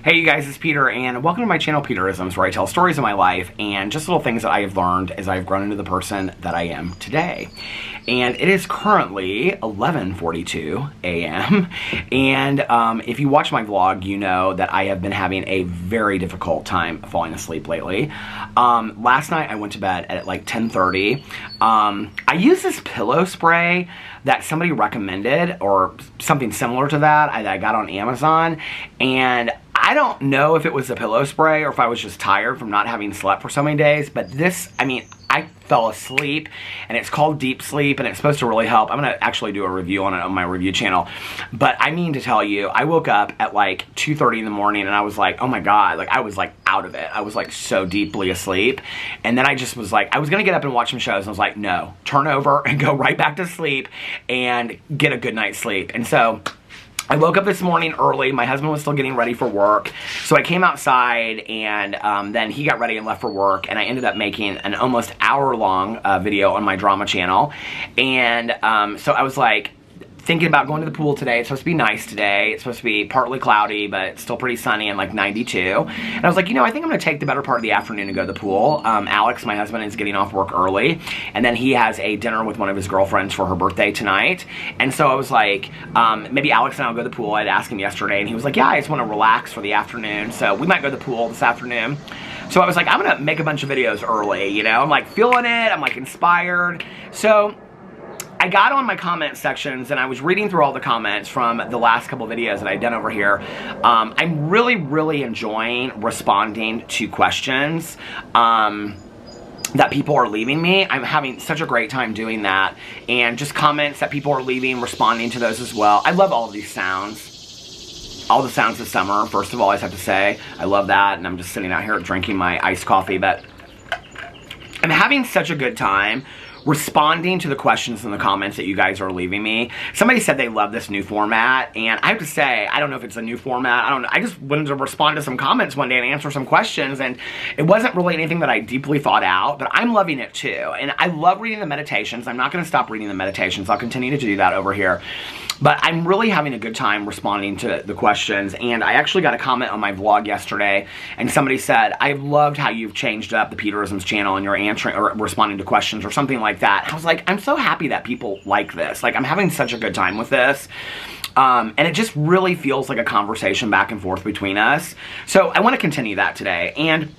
Hey you guys, it's Peter, and welcome to my channel, Peterisms, where I tell stories of my life and just little things that I have learned as I've grown into the person that I am today. And it is currently 11:42 a.m. And if you watch my vlog, you know that I have been having a very difficult time falling asleep lately. Last night I went to bed at like 10:30. I used this pillow spray that somebody recommended, or something similar to that, that I got on Amazon, and I don't know if it was the pillow spray or if I was just tired from not having slept for so many days, but this, I fell asleep, and it's called Deep Sleep, and it's supposed to really help. I'm going to actually do a review on it on my review channel, but I mean to tell you, I woke up at like 2:30 in the morning, and I was like, oh my god, like I was like out of it. I was like so deeply asleep, and then I just was like, I was going to get up and watch some shows, and I was like, no, turn over and go right back to sleep and get a good night's sleep. And so I woke up this morning early. My husband was still getting ready for work, so I came outside, and then he got ready and left for work, and I ended up making an almost hour-long video on my drama channel. And so I was like thinking about going to the pool today. It's supposed to be nice today. It's supposed to be partly cloudy, but it's still pretty sunny and like 92. And I was like, you know, I think I'm going to take the better part of the afternoon to go to the pool. Alex, my husband, is getting off work early, and then he has a dinner with one of his girlfriends for her birthday tonight. And so I was like, maybe Alex and I will go to the pool. I'd asked him yesterday, and he was like, yeah, I just want to relax for the afternoon, so we might go to the pool this afternoon. So I was like, I'm going to make a bunch of videos early, you know? I'm like feeling it. I'm like inspired. So I got on my comment sections, and I was reading through all the comments from the last couple videos that I'd done over here. I'm really enjoying responding to questions that people are leaving me. I'm having such a great time doing that, and just comments that people are leaving, responding to those as well. I love all of these sounds. All the sounds of summer, first of all, I just have to say. I love that, and I'm just sitting out here drinking my iced coffee, but I'm having such a good time responding to the questions in the comments that you guys are leaving me. Somebody said they love this new format, and I have to say, I don't know if it's a new format. I don't know. I just wanted to respond to some comments one day and answer some questions, and it wasn't really anything that I deeply thought out, but I'm loving it too. And I love reading the meditations. I'm not going to stop reading the meditations. I'll continue to do that over here. But I'm really having a good time responding to the questions, and I actually got a comment on my vlog yesterday, and somebody said, I loved how you've changed up the Peterisms channel and you're answering or responding to questions or something like that. I was like, I'm so happy that people like this. Like, I'm having such a good time with this. And it just really feels like a conversation back and forth between us. So I want to continue that today. And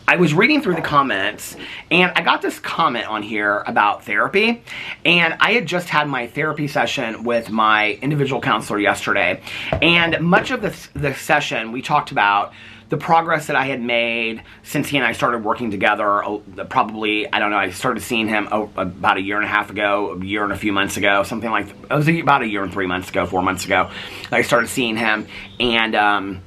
I was reading through the comments, and I got this comment on here about therapy, and I had just had my therapy session with my individual counselor yesterday, and much of the session we talked about the progress that I had made since he and I started working together. Probably, I don't know, I started seeing him about a year and a half ago, a year and a few months ago, something like, it was about a year and 3 months ago, 4 months ago, I started seeing him, and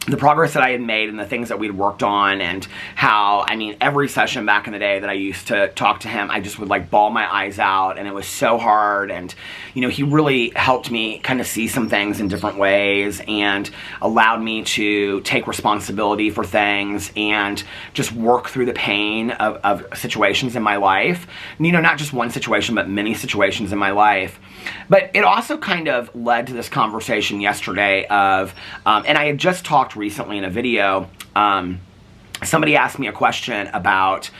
the progress that I had made and the things that we'd worked on, and how, I mean, every session back in the day that I used to talk to him, I just would like bawl my eyes out, and it was so hard. And, you know, he really helped me kind of see some things in different ways, and allowed me to take responsibility for things and just work through the pain of situations in my life. You know, not just one situation, but many situations in my life. But it also kind of led to this conversation yesterday of, and I had just talked recently in a video, somebody asked me a question about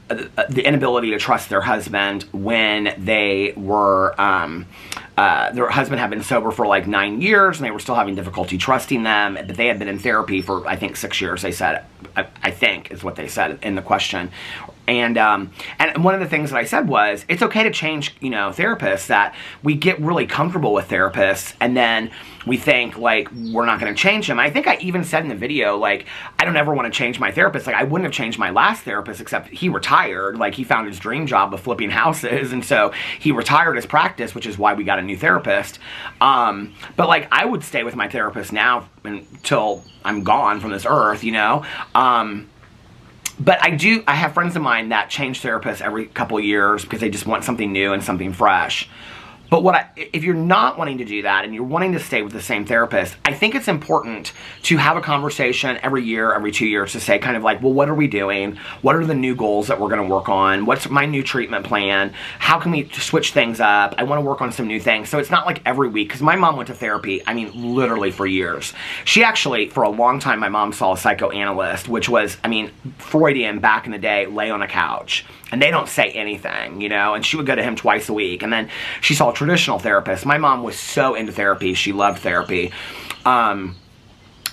the inability to trust their husband when they were, their husband had been sober for like 9 years, and they were still having difficulty trusting them, but they had been in therapy for, I think, 6 years, they said. I think is what they said in the question. And one of the things that I said was, it's okay to change, you know, therapists, that we get really comfortable with therapists, and then we think, like, we're not going to change them. I think I even said in the video, like, I don't ever want to change my therapist. Like, I wouldn't have changed my last therapist, except he retired. Like, he found his dream job of flipping houses, and so he retired his practice, which is why we got a new therapist. But, like, I would stay with my therapist now until I'm gone from this earth, you know? But I have friends of mine that change therapists every couple years because they just want something new and something fresh. But if you're not wanting to do that and you're wanting to stay with the same therapist, I think it's important to have a conversation every year, every 2 years to say kind of like, well, what are we doing? What are the new goals that we're going to work on? What's my new treatment plan? How can we switch things up? I want to work on some new things. So it's not like every week, because my mom went to therapy, I mean, literally for years. She actually, for a long time, my mom saw a psychoanalyst, which was, I mean, Freudian back in the day, lay on a couch. And they don't say anything, you know, and she would go to him twice a week. And then she saw a traditional therapist. My mom was so into therapy. She loved therapy. And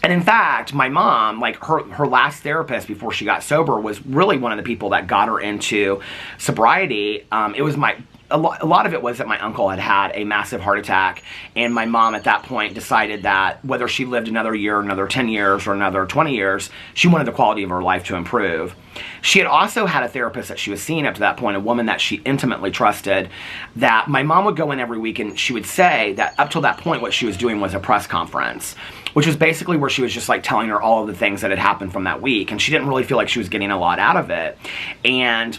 in fact, my mom, like her last therapist before she got sober was really one of the people that got her into sobriety. It was a lot of it was that my uncle had had a massive heart attack, and my mom at that point decided that whether she lived another year, another 10 years, or another 20 years, she wanted the quality of her life to improve. She had also had a therapist that she was seeing up to that point, a woman that she intimately trusted, that my mom would go in every week, and she would say that up till that point what she was doing was a press conference, which was basically where she was just like telling her all of the things that had happened from that week, and she didn't really feel like she was getting a lot out of it. And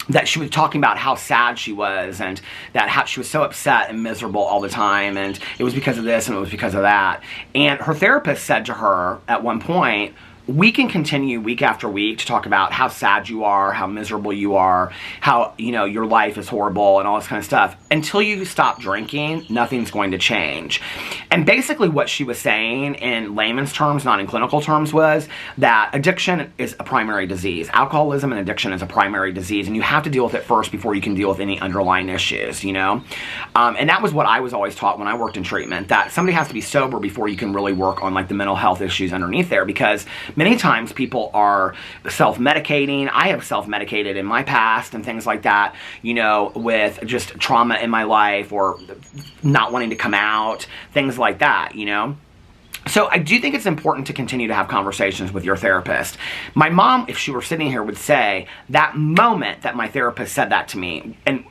that she was talking about how sad she was, and that how she was so upset and miserable all the time, and it was because of this and it was because of that. And her therapist said to her at one point, we can continue week after week to talk about how sad you are, how miserable you are, how, you know, your life is horrible and all this kind of stuff. Until you stop drinking, nothing's going to change. And basically what she was saying in layman's terms, not in clinical terms, was that addiction is a primary disease. Alcoholism and addiction is a primary disease, and you have to deal with it first before you can deal with any underlying issues, you know? And that was what I was always taught when I worked in treatment, that somebody has to be sober before you can really work on like the mental health issues underneath there, because many times people are self-medicating. I have self-medicated in my past and things like that, you know, with just trauma in my life or not wanting to come out, things like that, you know. So I do think it's important to continue to have conversations with your therapist. My mom, if she were sitting here, would say that moment that my therapist said that to me and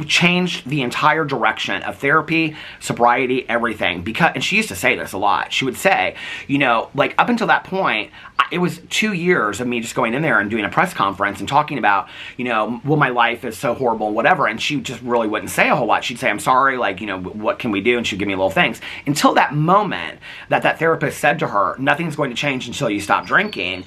changed the entire direction of therapy, sobriety, everything. And she used to say this a lot. She would say, you know, like up until that point, it was 2 years of me just going in there and doing a press conference and talking about, you know, well, my life is so horrible and whatever. And she just really wouldn't say a whole lot. She'd say, I'm sorry, like, you know, what can we do? And she'd give me little things. Until that moment that therapist said to her, nothing's going to change until you stop drinking.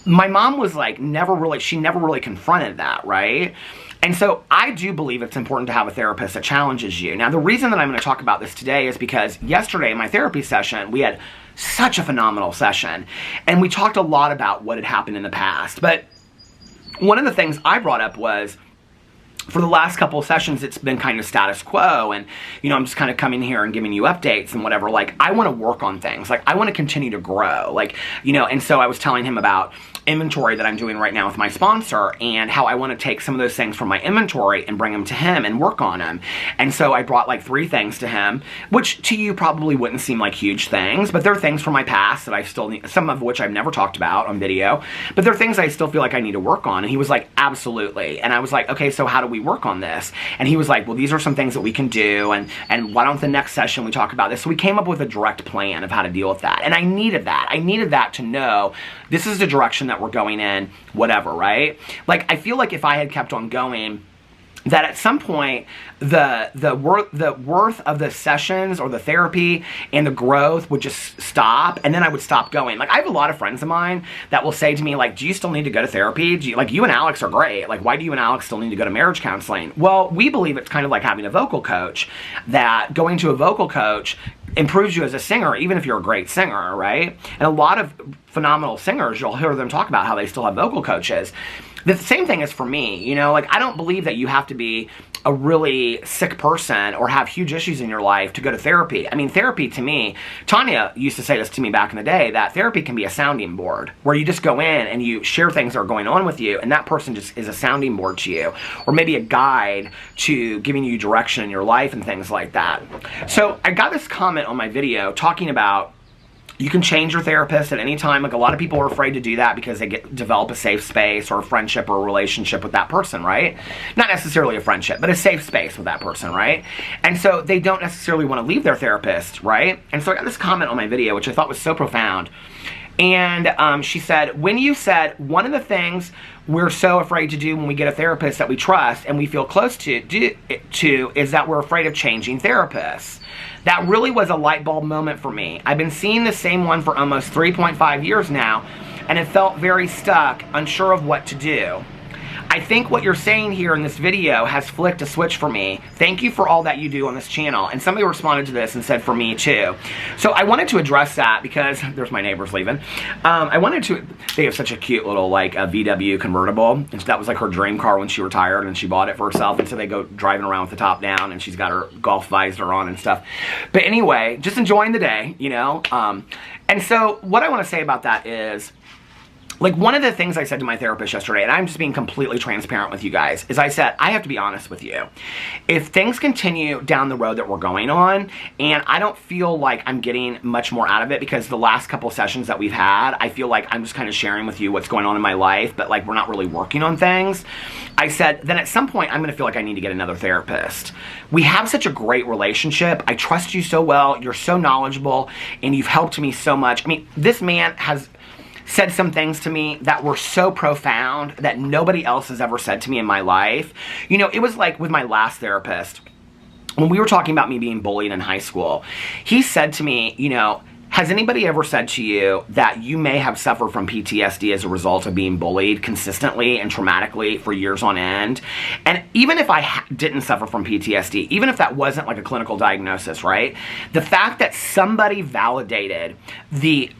My mom was like, she never really confronted that, right? And so I do believe it's important to have a therapist that challenges you. Now, the reason that I'm going to talk about this today is because yesterday in my therapy session, we had such a phenomenal session, and we talked a lot about what had happened in the past. But one of the things I brought up was, for the last couple of sessions, it's been kind of status quo, and, you know, I'm just kind of coming here and giving you updates and whatever. Like, I want to work on things. Like, I want to continue to grow. Like, you know, and so I was telling him about inventory that I'm doing right now with my sponsor, and how I want to take some of those things from my inventory and bring them to him and work on them. And so I brought like 3 things to him, which to you probably wouldn't seem like huge things, but they're things from my past that I still need, some of which I've never talked about on video, but they're things I still feel like I need to work on. And he was like, absolutely. And I was like, okay, so how do we work on this? And he was like, well, these are some things that we can do, and why don't the next session we talk about this? So we came up with a direct plan of how to deal with that. And I needed that. I needed that to know this is the direction that we're going in, whatever, right? Like, I feel like if I had kept on going, that at some point the worth of the sessions or the therapy and the growth would just stop, and then I would stop going. Like, I have a lot of friends of mine that will say to me, like, do you still need to go to therapy? Like, you and Alex are great. Like, why do you and Alex still need to go to marriage counseling? Well, we believe it's kind of like having a vocal coach, that going to a vocal coach improves you as a singer, even if you're a great singer, right? And a lot of phenomenal singers, you'll hear them talk about how they still have vocal coaches. The same thing is for me, you know, like, I don't believe that you have to be a really sick person or have huge issues in your life to go to therapy. I mean, therapy to me, Tanya used to say this to me back in the day, that therapy can be a sounding board, where you just go in and you share things that are going on with you, and that person just is a sounding board to you, or maybe a guide to giving you direction in your life and things like that. So I got this comment on my video talking about, you can change your therapist at any time. Like, a lot of people are afraid to do that because they develop a safe space or a friendship or a relationship with that person, right? Not necessarily a friendship, but a safe space with that person, right? And so they don't necessarily want to leave their therapist, right? And so I got this comment on my video, which I thought was so profound. And she said, when you said one of the things we're so afraid to do when we get a therapist that we trust and we feel close to is that we're afraid of changing therapists. That really was a light bulb moment for me. I've been seeing the same one for almost 3.5 years now, and it felt very stuck, unsure of what to do. I think what you're saying here in this video has flicked a switch for me. Thank you for all that you do on this channel. And somebody responded to this and said, for me too. So I wanted to address that because, there's my neighbors leaving. They have such a cute little like a VW convertible. And that was like her dream car when she retired and she bought it for herself. And so they go driving around with the top down and she's got her golf visor on and stuff. But anyway, just enjoying the day, you know. And so what I want to say about that is, like, one of the things I said to my therapist yesterday, and I'm just being completely transparent with you guys, is I said, I have to be honest with you. If things continue down the road that we're going on, and I don't feel like I'm getting much more out of it, because the last couple sessions that we've had, I feel like I'm just kind of sharing with you what's going on in my life, but like we're not really working on things. I said, then at some point I'm going to feel like I need to get another therapist. We have such a great relationship. I trust you so well. You're so knowledgeable, and you've helped me so much. I mean, this man has said some things to me that were so profound that nobody else has ever said to me in my life. You know, it was like with my last therapist, when we were talking about me being bullied in high school, he said to me, you know, has anybody ever said to you that you may have suffered from PTSD as a result of being bullied consistently and traumatically for years on end? And even if I didn't suffer from PTSD, even if that wasn't like a clinical diagnosis, right? The fact that somebody validated the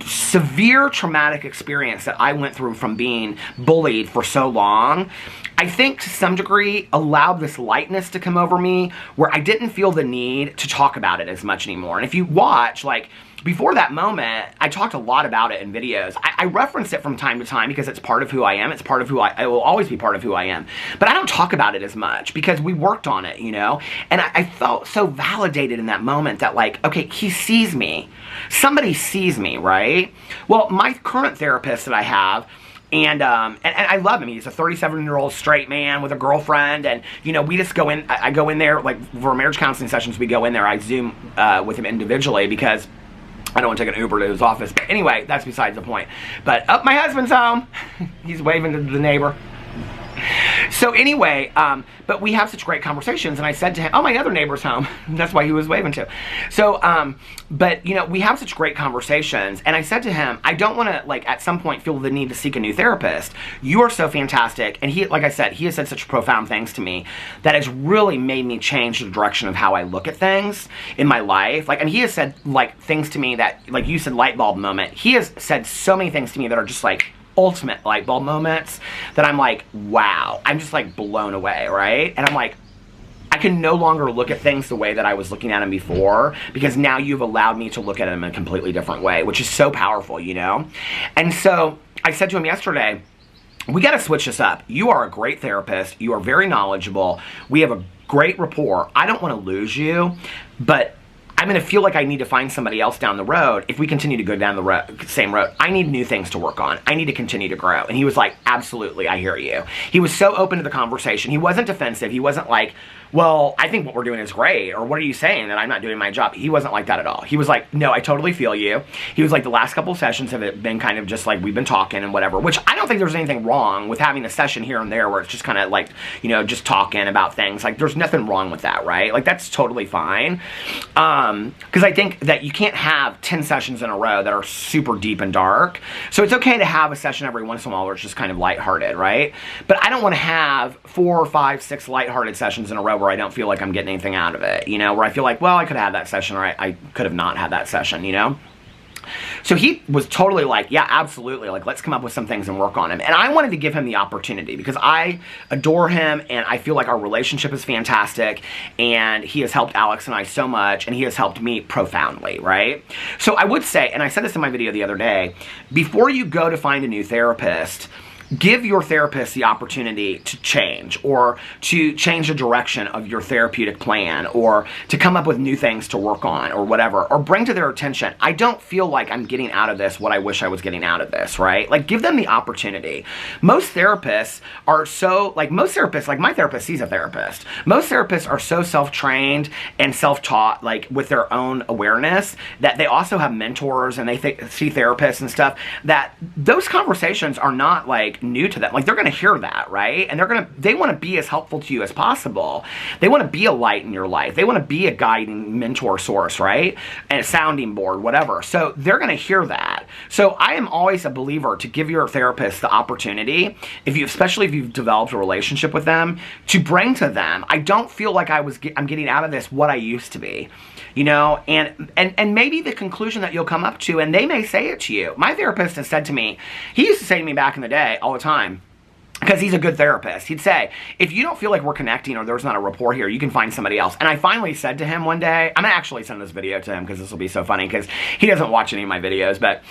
severe traumatic experience that I went through from being bullied for so long, I think to some degree allowed this lightness to come over me where I didn't feel the need to talk about it as much anymore. And if you watch, like, before that moment, I talked a lot about it in videos. I reference it from time to time because it's part of who I am. It's part of who it will always be part of who I am. But I don't talk about it as much because we worked on it, you know? And I felt so validated in that moment that, like, okay, he sees me. Somebody sees me, right? Well, my current therapist that I have, and I love him. He's a 37-year-old straight man with a girlfriend, and, you know, we just go in, I go in there, like, for marriage counseling sessions, we go in there, I Zoom with him individually because I don't want to take an Uber to his office. But anyway, that's besides the point. But, my husband's home. He's waving to the neighbor. So anyway, but we have such great conversations, and I said to him, oh, my other neighbor's home. That's why he was waving to. So, but, you know, we have such great conversations, and I said to him, I don't want to, like, at some point feel the need to seek a new therapist. You are so fantastic, and he, like I said, he has said such profound things to me that has really made me change the direction of how I look at things in my life. Like, and he has said, like, things to me that, like you said, light bulb moment. He has said so many things to me that are just, like, ultimate light bulb moments that I'm like, wow, I'm just like blown away, right? And I'm like, I can no longer look at things the way that I was looking at them before, because now you've allowed me to look at them in a completely different way, which is so powerful, you know? And so I said to him yesterday, we got to switch this up. You are a great therapist. You are very knowledgeable. We have a great rapport. I don't want to lose you, but I'm going to feel like I need to find somebody else down the road if we continue to go down the same road. I need new things to work on. I need to continue to grow. And he was like, absolutely, I hear you. He was so open to the conversation. He wasn't defensive. He wasn't like, well, I think what we're doing is great, or what are you saying, that I'm not doing my job? He wasn't like that at all. He was like, no, I totally feel you. He was like, the last couple of sessions have been kind of just like, we've been talking and whatever, which I don't think there's anything wrong with having a session here and there where it's just kind of like, you know, just talking about things. Like, there's nothing wrong with that, right? Like, that's totally fine. Because I think that you can't have 10 sessions in a row that are super deep and dark. So it's okay to have a session every once in a while where it's just kind of lighthearted, right? But I don't want to have 4, 5, 6 lighthearted sessions in a row where I don't feel like I'm getting anything out of it, you know, where I feel like, well, I could have had that session, or I could have not had that session, you know? So he was totally like, yeah, absolutely, like, let's come up with some things and work on them. And I wanted to give him the opportunity because I adore him, and I feel like our relationship is fantastic, and he has helped Alex and I so much, and he has helped me profoundly, right? So I would say, and I said this in my video the other day, before you go to find a new therapist, give your therapist the opportunity to change, or to change the direction of your therapeutic plan, or to come up with new things to work on, or whatever, or bring to their attention, I don't feel like I'm getting out of this what I wish I was getting out of this, right? Like, give them the opportunity. Most therapists are so, like my therapist, he's a therapist. Most therapists are so self-trained and self-taught, like with their own awareness, that they also have mentors and they see therapists and stuff, that those conversations are not like new to them. Like, they're going to hear that, right? And they want to be as helpful to you as possible. They want to be a light in your life. They want to be a guiding mentor source, right? And a sounding board, whatever. So they're going to hear that. So I am always a believer to give your therapist the opportunity, especially if you've developed a relationship with them, to bring to them, I don't feel like I'm getting out of this what I used to be. You know, and maybe the conclusion that you'll come up to, and they may say it to you. My therapist has said to me, he used to say to me back in the day all the time, because he's a good therapist, he'd say, if you don't feel like we're connecting or there's not a rapport here, you can find somebody else. And I finally said to him one day, I'm going to actually send this video to him because this will be so funny, because he doesn't watch any of my videos, but,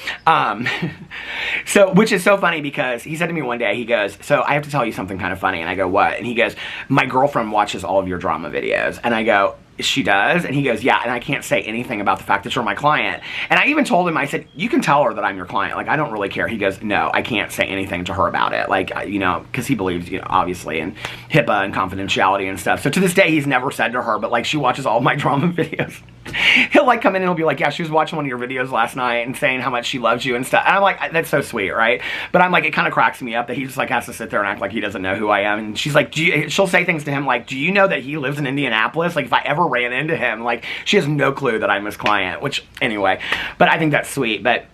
which is so funny, because he said to me one day, he goes, so I have to tell you something kind of funny. And I go, what? And he goes, my girlfriend watches all of your drama videos. And I go, she does? And he goes, yeah, and I can't say anything about the fact that you're my client. And I even told him, I said, you can tell her that I'm your client. Like, I don't really care. He goes, no, I can't say anything to her about it. Like, you know, because he believes, you know, obviously in HIPAA and confidentiality and stuff. So to this day, he's never said to her, but like, she watches all of my drama videos. He'll like come in and he'll be like, yeah, she was watching one of your videos last night and saying how much she loves you and stuff. And I'm like, that's so sweet, right? But I'm like, it kind of cracks me up that he just like has to sit there and act like he doesn't know who I am. And she's like, she'll say things to him like, do you know that he lives in Indianapolis? Like, if I ever ran into him, like, she has no clue that I'm his client, which anyway, but I think that's sweet. But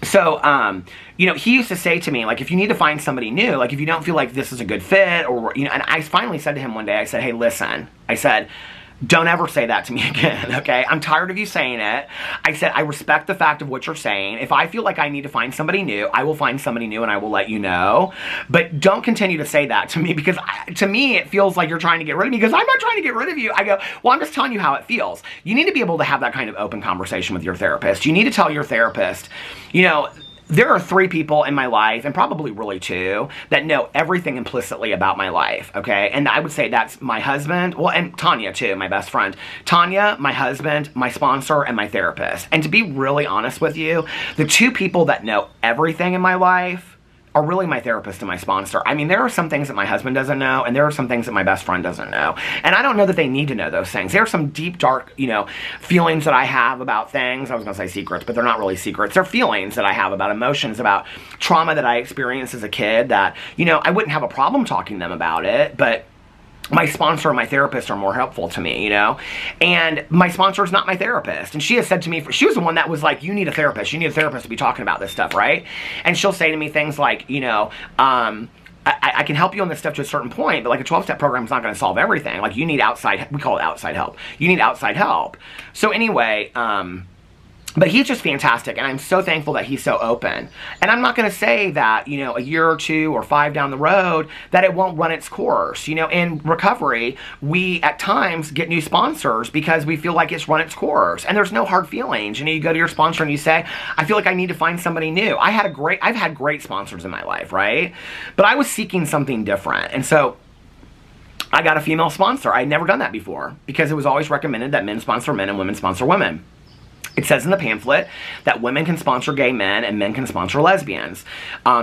so, you know, he used to say to me, like, if you need to find somebody new, like, if you don't feel like this is a good fit, or, you know, and I finally said to him one day, I said, hey, listen, I said, don't ever say that to me again, okay? I'm tired of you saying it. I said, I respect the fact of what you're saying. If I feel like I need to find somebody new, I will find somebody new and I will let you know. But don't continue to say that to me, because to me, it feels like you're trying to get rid of me, because I'm not trying to get rid of you. I go, well, I'm just telling you how it feels. You need to be able to have that kind of open conversation with your therapist. You need to tell your therapist, you know, there are 3 people in my life, and probably really 2, that know everything implicitly about my life, okay? And I would say that's my husband, well, and Tanya too, my best friend. Tanya, my husband, my sponsor, and my therapist. And to be really honest with you, the 2 people that know everything in my life are really my therapist and my sponsor. I mean, there are some things that my husband doesn't know, and there are some things that my best friend doesn't know. And I don't know that they need to know those things. There are some deep, dark, you know, feelings that I have about things. I was going to say secrets, but they're not really secrets. They're feelings that I have about emotions, about trauma that I experienced as a kid that, you know, I wouldn't have a problem talking to them about it, but my sponsor and my therapist are more helpful to me, you know? And my sponsor is not my therapist. And she has said to me, she was the one that was like, you need a therapist. You need a therapist to be talking about this stuff, right? And she'll say to me things like, you know, I can help you on this stuff to a certain point, but like a 12-step program is not going to solve everything. Like, you need outside, we call it outside help. You need outside help. So anyway, but he's just fantastic, and I'm so thankful that he's so open. And I'm not going to say that, you know, a year or 2 or 5 down the road, that it won't run its course. You know, in recovery, we at times get new sponsors because we feel like it's run its course. And there's no hard feelings. You know, you go to your sponsor and you say, I feel like I need to find somebody new. I've had great sponsors in my life, right? But I was seeking something different. And so I got a female sponsor. I'd never done that before, because it was always recommended that men sponsor men and women sponsor women. It says in the pamphlet that women can sponsor gay men and men can sponsor lesbians.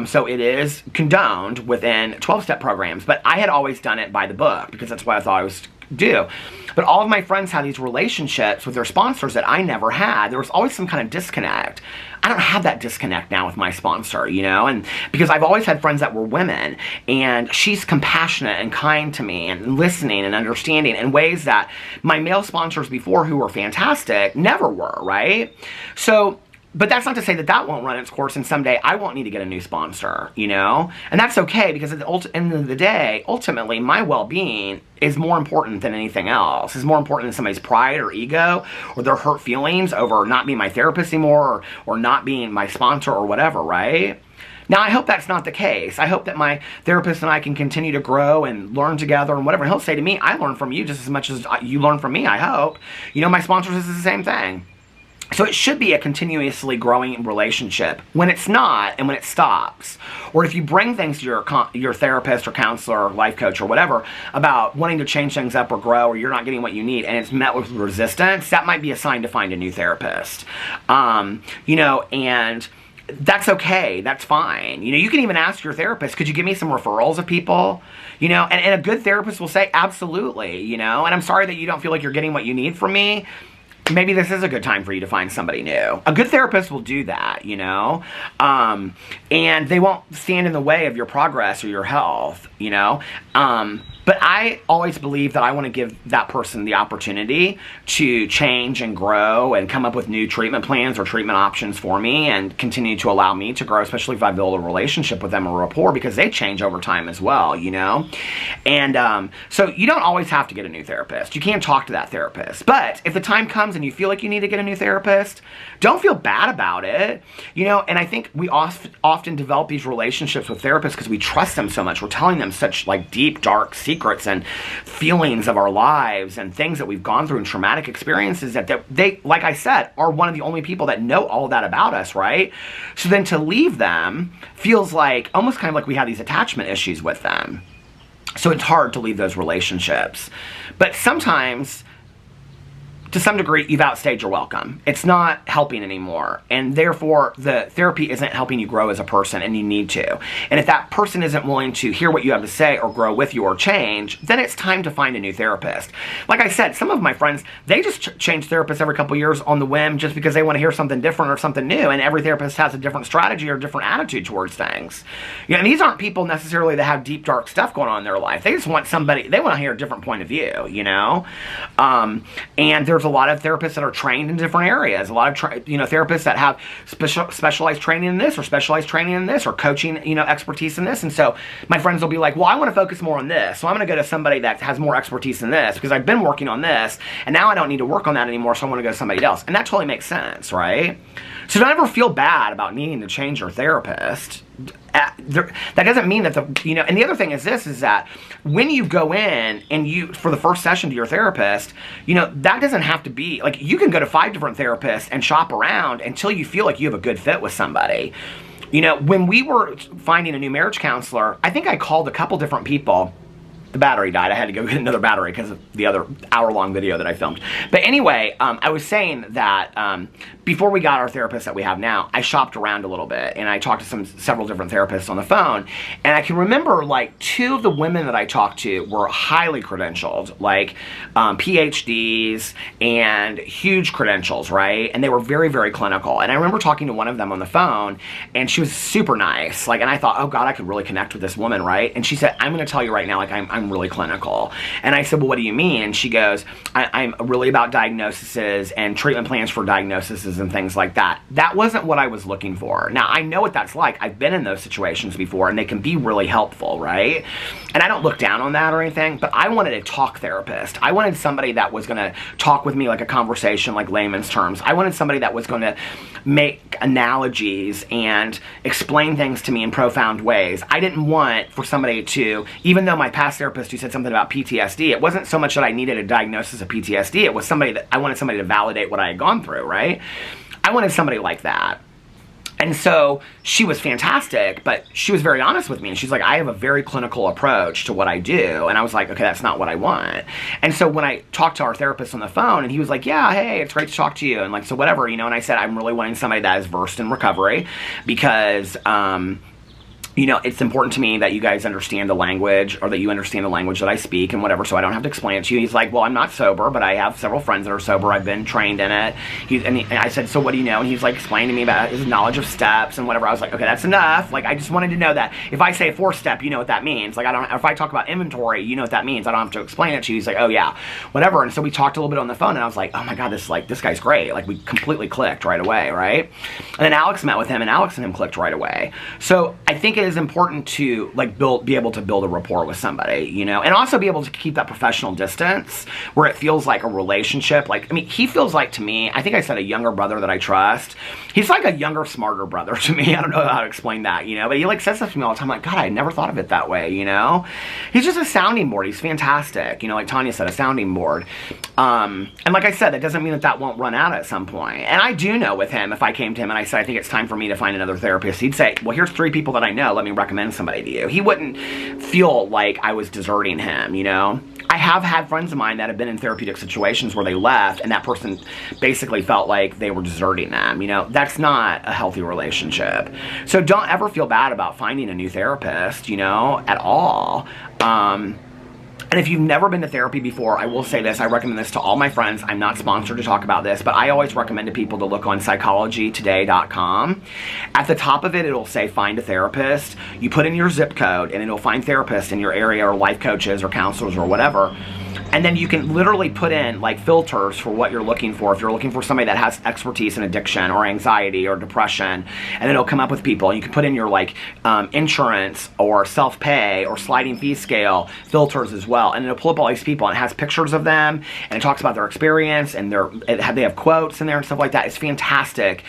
So it is condoned within 12-step programs. But I had always done it by the book, because that's what I thought I was do. But all of my friends had these relationships with their sponsors that I never had. There was always some kind of disconnect. I don't have that disconnect now with my sponsor, you know, and because I've always had friends that were women, and she's compassionate and kind to me and listening and understanding in ways that my male sponsors before, who were fantastic, never were, right? So, but that's not to say that that won't run its course, and someday I won't need to get a new sponsor, you know? And that's okay, because at the end of the day, ultimately, my well-being is more important than anything else. It's more important than somebody's pride or ego or their hurt feelings over not being my therapist anymore, or not being my sponsor or whatever, right? Now, I hope that's not the case. I hope that my therapist and I can continue to grow and learn together and whatever. And he'll say to me, I learn from you just as much as you learn from me, I hope. You know, my sponsors is the same thing. So it should be a continuously growing relationship. When it's not, and when it stops, or if you bring things to your therapist or counselor or life coach or whatever about wanting to change things up or grow, or you're not getting what you need, and it's met with resistance, that might be a sign to find a new therapist. You know, and that's okay. That's fine. You know, you can even ask your therapist, could you give me some referrals of people? You know, and a good therapist will say, absolutely, you know, and I'm sorry that you don't feel like you're getting what you need from me. Maybe this is a good time for you to find somebody new. A good therapist will do that, you know, and they won't stand in the way of your progress or your health, you know. But I always believe that I want to give that person the opportunity to change and grow and come up with new treatment plans or treatment options for me and continue to allow me to grow, especially if I build a relationship with them or rapport, because they change over time as well, you know. And so you don't always have to get a new therapist. You can talk to that therapist. But if the time comes and you feel like you need to get a new therapist, don't feel bad about it, you know. And I think we often develop these relationships with therapists because we trust them so much. We're telling them such like deep, dark secrets and feelings of our lives and things that we've gone through and traumatic experiences that they, like I said, are one of the only people that know all of that about us, right? So then to leave them feels like almost kind of like we have these attachment issues with them. So it's hard to leave those relationships. But sometimes, to some degree, you've outstayed your welcome. It's not helping anymore, and therefore the therapy isn't helping you grow as a person, and you need to. And if that person isn't willing to hear what you have to say or grow with you or change, then it's time to find a new therapist. Like I said, some of my friends, they just change therapists every couple years on the whim just because they want to hear something different or something new, and every therapist has a different strategy or different attitude towards things. You know, and these aren't people necessarily that have deep, dark stuff going on in their life. They just want somebody, they want to hear a different point of view, you know? And there's a lot of therapists that are trained in different areas. A lot of therapists that have specialized training in this or specialized training in this or coaching, you know, expertise in this. And so my friends will be like, well, I want to focus more on this, so I'm going to go to somebody that has more expertise in this because I've been working on this and now I don't need to work on that anymore, so I want to go to somebody else. And that totally makes sense, right? So don't ever feel bad about needing to change your therapist. That doesn't mean that and the other thing is this, is that when you go in and you, for the first session to your therapist, you know, that doesn't have to be, like, you can go to 5 different therapists and shop around until you feel like you have a good fit with somebody. You know, when we were finding a new marriage counselor, I think I called a couple different people. The battery died. I had to go get another battery because of the other hour-long video that I filmed. But anyway, I was saying that before we got our therapist that we have now, I shopped around a little bit, and I talked to several different therapists on the phone, and I can remember, like, 2 of the women that I talked to were highly credentialed, like PhDs and huge credentials, right? And they were very, very clinical. And I remember talking to one of them on the phone, and she was super nice, like, and I thought, oh God, I could really connect with this woman, right? And she said, I'm going to tell you right now, like, I'm really clinical. And I said, well, what do you mean? And she goes, I'm really about diagnoses and treatment plans for diagnoses and things like that. That wasn't what I was looking for. Now, I know what that's like. I've been in those situations before, and they can be really helpful, right? And I don't look down on that or anything, but I wanted a talk therapist. I wanted somebody that was going to talk with me like a conversation, like layman's terms. I wanted somebody that was going to make analogies and explain things to me in profound ways. I didn't want for somebody to, even though my past therapist who said something about PTSD, it wasn't so much that I needed a diagnosis of PTSD, it was somebody that I wanted somebody to validate what I had gone through, right? I wanted somebody like that. And so she was fantastic, but she was very honest with me, and she's like, I have a very clinical approach to what I do. And I was like, okay, that's not what I want. And so when I talked to our therapist on the phone, and he was like, yeah, hey, it's great to talk to you, and like, so whatever, you know. And I said, I'm really wanting somebody that is versed in recovery because you know, it's important to me that you guys understand the language, or that you understand the language that I speak and whatever, so I don't have to explain it to you. He's like, well, I'm not sober, but I have several friends that are sober. I've been trained in it. And I said, so what do you know? And he's like explaining to me about his knowledge of steps and whatever. I was like, okay, that's enough. Like, I just wanted to know that if I say 4-step, you know what that means. Like, if I talk about inventory, you know what that means. I don't have to explain it to you. He's like, oh yeah, whatever. And so we talked a little bit on the phone, and I was like, oh my God, this guy's great. Like, we completely clicked right away, right? And then Alex met with him, and Alex and him clicked right away. So I think it is important to like be able to build a rapport with somebody, you know, and also be able to keep that professional distance where it feels like a relationship. Like, I mean, he feels like to me, I think I said a younger brother that I trust. He's like a younger, smarter brother to me. I don't know how to explain that, you know, but he like says stuff to me all the time. Like, God, I never thought of it that way, you know. He's just a sounding board. He's fantastic, you know, like Tanya said, a sounding board. And like I said, that doesn't mean that that won't run out at some point. And I do know with him, if I came to him and I said, I think it's time for me to find another therapist, he'd say, well, here's 3 people that I know. Let me recommend somebody to you. He wouldn't feel like I was deserting him, you know. I have had friends of mine that have been in therapeutic situations where they left and that person basically felt like they were deserting them. You know, that's not a healthy relationship. So don't ever feel bad about finding a new therapist, you know, at all. And if you've never been to therapy before, I will say this, I recommend this to all my friends. I'm not sponsored to talk about this, but I always recommend to people to look on psychologytoday.com. At the top of it, it'll say find a therapist. You put in your zip code and it'll find therapists in your area or life coaches or counselors or whatever. And then you can literally put in like filters for what you're looking for. If you're looking for somebody that has expertise in addiction or anxiety or depression, and it'll come up with people. You can put in your like insurance or self-pay or sliding fee scale filters as well. And it'll pull up all these people and it has pictures of them and it talks about their experience and they have quotes in there and stuff like that. It's fantastic,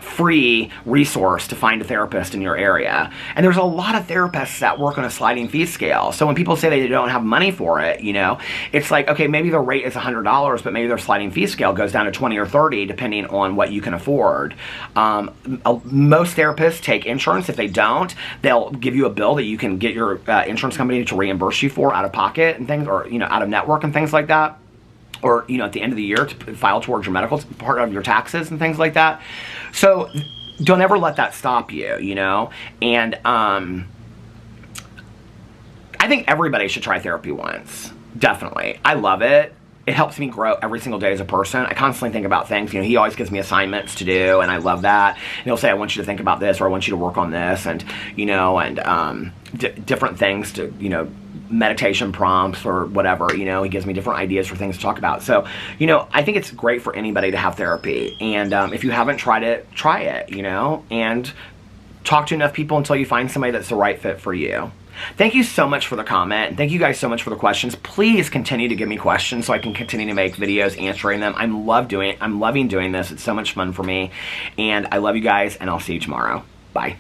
free resource to find a therapist in your area. And there's a lot of therapists that work on a sliding fee scale. So when people say they don't have money for it, you know, it's like, okay, maybe the rate is $100, but maybe their sliding fee scale goes down to 20 or 30 depending on what you can afford. Most therapists take insurance. If they don't, they'll give you a bill that you can get your insurance company to reimburse you for out of pocket and things, or, you know, out of network and things like that. Or, you know, at the end of the year to file towards your medical part of your taxes and things like that. So don't ever let that stop you, you know. And I think everybody should try therapy once. Definitely. I love it. It helps me grow every single day as a person. I constantly think about things. You know, he always gives me assignments to do, and I love that. And he'll say, I want you to think about this, or I want you to work on this, and, you know, and different things to, you know, meditation prompts or whatever, you know, he gives me different ideas for things to talk about. So, you know, I think it's great for anybody to have therapy. And if you haven't tried it, try it, you know, and talk to enough people until you find somebody that's the right fit for you. Thank you so much for the comment, and thank you guys so much for the questions. Please continue to give me questions so I can continue to make videos answering them. I'm loving doing this. It's so much fun for me, and I love you guys, and I'll see you tomorrow. Bye.